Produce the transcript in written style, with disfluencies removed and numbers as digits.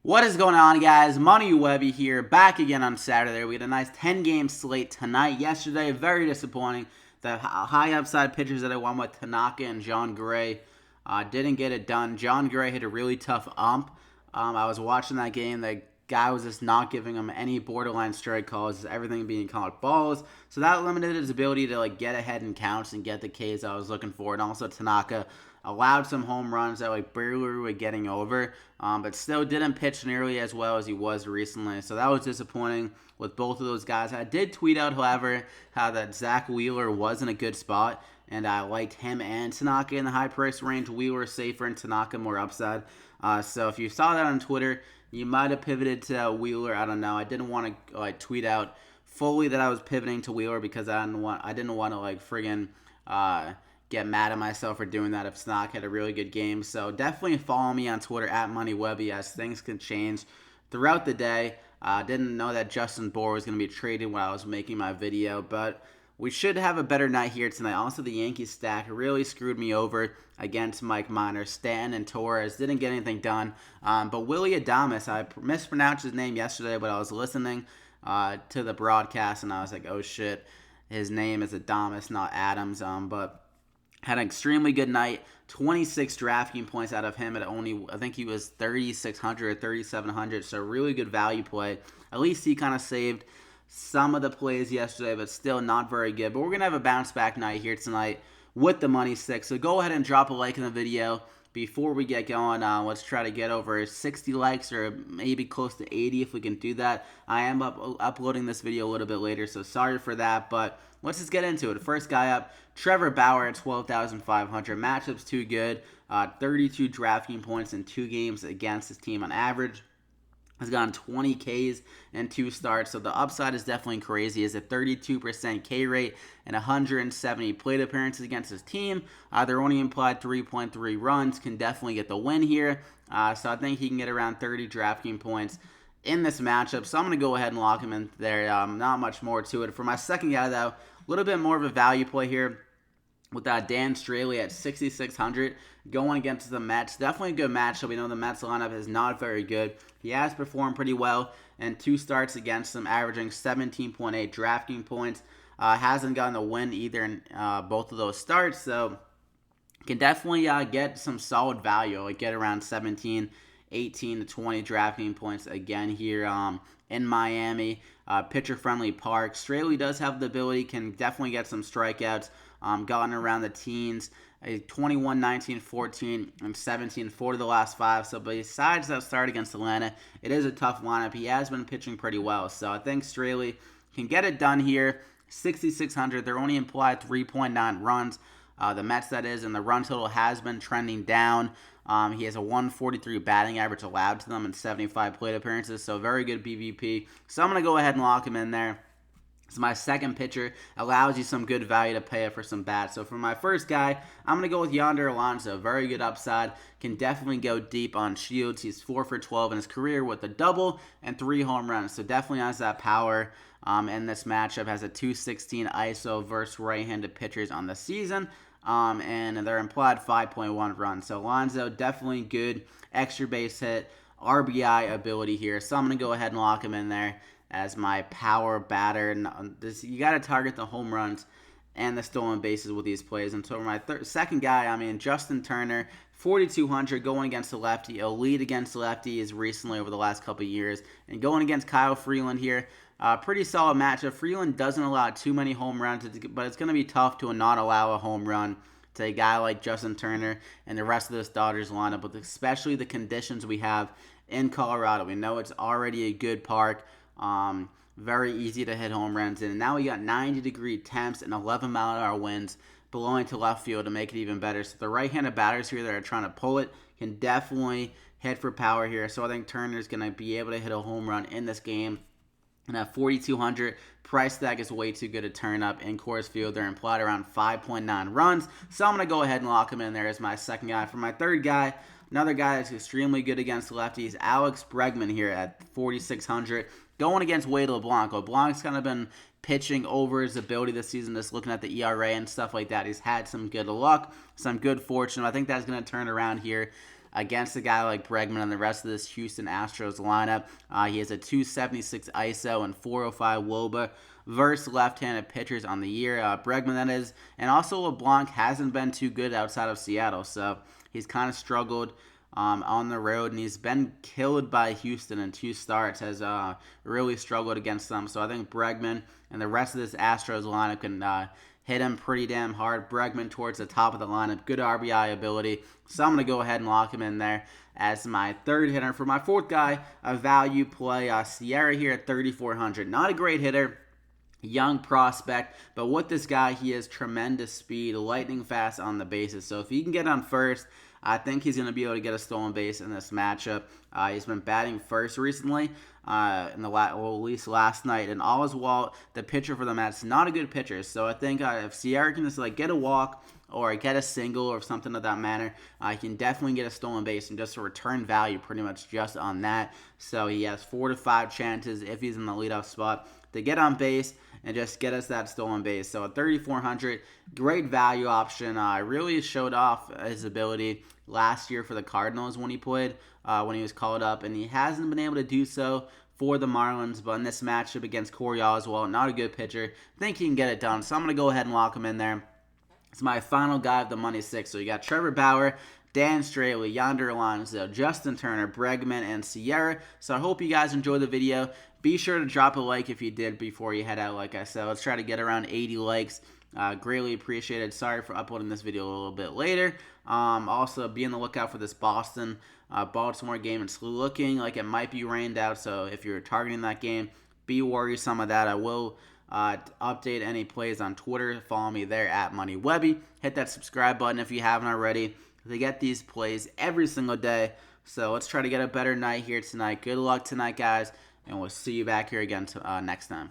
What is going on, guys? Money Webby here, back again on Saturday. We had a nice 10-game slate tonight. Yesterday, very disappointing. The high upside pitchers that I won with Tanaka and John Gray didn't get it done. John Gray hit a really tough ump. I was watching that game. The guy was just not giving him any borderline strike calls, everything being called balls. So that limited his ability to get ahead in counts and get the Ks I was looking for. And also Tanaka allowed some home runs that barely were getting over, but still didn't pitch nearly as well as he was recently. So that was disappointing with both of those guys. I did tweet out, however, how that Zach Wheeler was in a good spot, and I liked him and Tanaka in the high price range. Wheeler safer and Tanaka more upside. So if you saw that on Twitter, you might have pivoted to Wheeler. I don't know. I didn't want to tweet out fully that I was pivoting to Wheeler because I didn't want to friggin' get mad at myself for doing that if Snock had a really good game. So definitely follow me on Twitter at MoneyWebby as things can change throughout the day. Didn't know that Justin Bour was going to be traded while I was making my video, but we should have a better night here tonight. Also, the Yankees stack really screwed me over against Mike Minor. Stanton and Torres didn't get anything done. But Willie Adames, I mispronounced his name yesterday, but I was listening to the broadcast, and I was like, oh shit, his name is Adames, not Adams. But had an extremely good night. 26 DraftKings points out of him at only, I think he was 3,600 or 3,700. So really good value play. At least he kind of saved some of the plays yesterday, but still not very good. But we're going to have a bounce back night here tonight with the Money 6. So go ahead and drop a like in the video before we get going. Let's try to get over 60 likes or maybe close to 80 if we can do that. I am uploading this video a little bit later, so sorry for that, but let's just get into it. First guy up, Trevor Bauer at 12,500. Matchup's too good. 32 DraftKings points in 2 games against his team on average. Has gotten 20 Ks in 2 starts, so the upside is definitely crazy. Is a 32% K rate and 170 plate appearances against his team. They're only implied 3.3 runs. Can definitely get the win here. So I think he can get around 30 DraftKings points in this matchup. So I'm going to go ahead and lock him in there. Not much more to it. For my second guy, though, a little bit more of a value play here with Dan Straily at 6,600 going against the Mets. Definitely a good matchup. We know the Mets lineup is not very good. He has performed pretty well in 2 starts against them, averaging 17.8 DraftKings points. Hasn't gotten a win either in both of those starts, so can definitely get some solid value. Get around 17, 18 to 20 DraftKings points again here in Miami. Pitcher-friendly park. Straily does have the ability, can definitely get some strikeouts. Gotten around the teens, 21, 19, 14, and 17, 4 of the last 5. So besides that start against Atlanta, it is a tough lineup. He has been pitching pretty well. So I think Straily can get it done here. 6,600. They're only implied 3.9 runs. The Mets, that is, and the run total has been trending down. He has a 143 batting average allowed to them in 75 plate appearances. So very good BVP. So I'm going to go ahead and lock him in there. So my second pitcher allows you some good value to pay up for some bats. So for my first guy, I'm going to go with Yonder Alonso. Very good upside. Can definitely go deep on shields. He's 4 for 12 in his career with a double and 3 home runs. So definitely has that power in this matchup. Has a 216 ISO versus right-handed pitchers on the season. And they're implied 5.1 runs. So Alonso, definitely good extra base hit, RBI ability here. So I'm going to go ahead and lock him in there as my power batter. You got to target the home runs and the stolen bases with these plays. And so for my second guy, Justin Turner, 4,200, going against the lefty. Elite against the lefties recently over the last couple of years. And going against Kyle Freeland here. Pretty solid matchup. Freeland doesn't allow too many home runs, but it's going to be tough to not allow a home run to a guy like Justin Turner and the rest of this Dodgers lineup, with especially the conditions we have in Colorado. We know it's already a good park. Very easy to hit home runs in. And now we got 90-degree temps and 11-mile-an-hour winds blowing to left field to make it even better. So the right-handed batters here that are trying to pull it can definitely hit for power here. So I think Turner's going to be able to hit a home run in this game. And at 4,200, price tag is way too good to turn up in Coors Field. They're implied around 5.9 runs. So I'm going to go ahead and lock him in there as my second guy. For my third guy, another guy that's extremely good against lefties, Alex Bregman here at 4,600. Going against Wade LeBlanc. LeBlanc's kind of been pitching over his ability this season, just looking at the ERA and stuff like that. He's had some good luck, some good fortune. I think that's going to turn around here against a guy like Bregman and the rest of this Houston Astros lineup. He has a 276 ISO and 405 WOBA versus left-handed pitchers on the year. Bregman, that is. And also LeBlanc hasn't been too good outside of Seattle, so he's kind of struggled on the road, and he's been killed by Houston in 2 starts, has really struggled against them. So I think Bregman and the rest of this Astros lineup can hit him pretty damn hard. Bregman towards the top of the lineup, good RBI ability. So I'm going to go ahead and lock him in there as my third hitter. For my fourth guy, a value play, Sierra here at 3,400. Not a great hitter, young prospect, but with this guy, he has tremendous speed, lightning fast on the bases. So if he can get on first, I think he's going to be able to get a stolen base in this matchup. He's been batting first recently, at least last night. And Oswalt, the pitcher for the Mets, not a good pitcher. So I think if Sierra can just get a walk or get a single or something of that manner, he can definitely get a stolen base and just a return value pretty much just on that. So he has 4 to 5 chances if he's in the leadoff spot to get on base and just get us that stolen base. So at 3,400, great value option. Really showed off his ability last year for the Cardinals when he played, when he was called up, and he hasn't been able to do so for the Marlins. But in this matchup against Corey Oswalt, not a good pitcher, I think he can get it done. So I'm going to go ahead and lock him in there. It's my final guy of the Money 6. So you got Trevor Bauer, Dan Straily, Yonder Alonso, Justin Turner, Bregman, and Sierra. So I hope you guys enjoyed the video. Be sure to drop a like if you did before you head out, like I said. Let's try to get around 80 likes. Greatly appreciated. Sorry for uploading this video a little bit later. Also, be on the lookout for this Baltimore game. It's looking like it might be rained out, so if you're targeting that game, be worrisome of that. I will update any plays on Twitter. Follow me there at MoneyWebby. Hit that subscribe button if you haven't already. They get these plays every single day. So let's try to get a better night here tonight. Good luck tonight, guys, and we'll see you back here again next time.